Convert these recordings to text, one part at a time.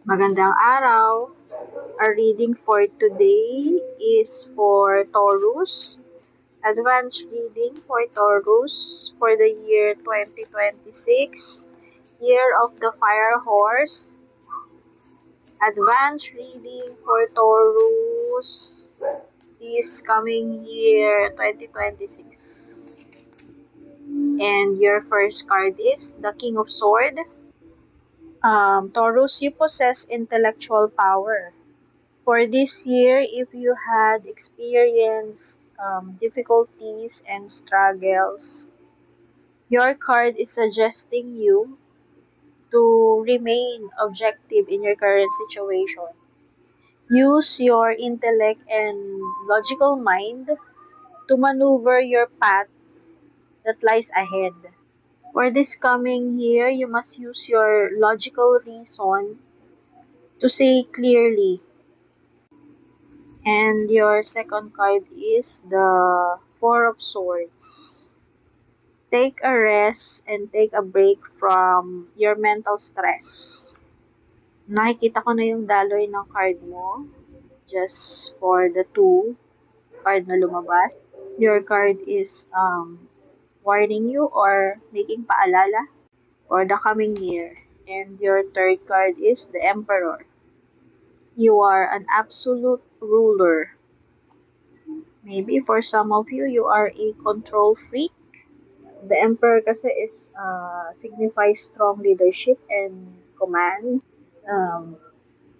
Magandang araw. Our reading for today is for Taurus. Advanced reading for Taurus for the year 2026, Year of the Fire Horse. Advanced reading for Taurus this coming year 2026. And your first card is the King of Swords. Taurus, you possess intellectual power. For this year, if you had experienced difficulties and struggles, your card is suggesting you to remain objective in your current situation. Use your intellect and logical mind to maneuver your path that lies ahead. For this coming year, you must use your logical reason to say clearly. And your second card is the Four of Swords. Take a rest and take a break from your mental stress. Nakikita ko na yung daloy ng card mo just for the two card na lumabas. Your card is warning you or making paalala for the coming year. And your third card is the Emperor. You are an absolute ruler. Maybe for some of you, you are a control freak. The Emperor kasi is signifies strong leadership and command.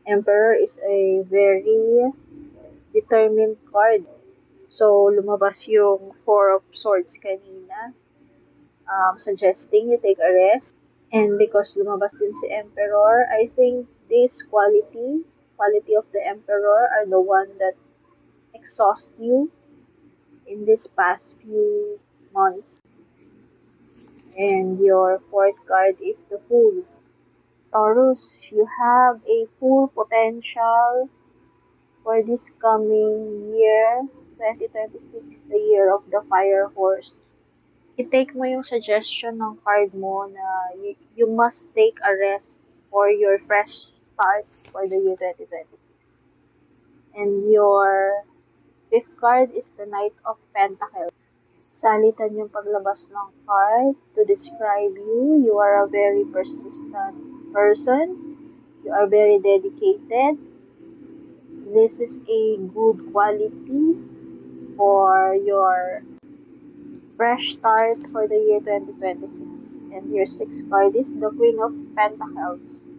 Emperor is a very determined card. So, lumabas yung Four of Swords kanina, suggesting you take a rest. And because lumabas din si Emperor, I think this quality of the Emperor are the one that exhaust you in this past few months. And your fourth card is the Fool. Taurus, you have a full potential for this coming year, 2026, the year of the Fire Horse. I-take mo yung suggestion ng card mo na you must take a rest for your fresh start for the year 2026. And your fifth card is the Knight of Pentacles. Salitan yung paglabas ng card to describe you. You are a very persistent person. You are very dedicated. This is a good quality for your fresh start for the year 2026. And your sixth card is the Queen of Pentacles.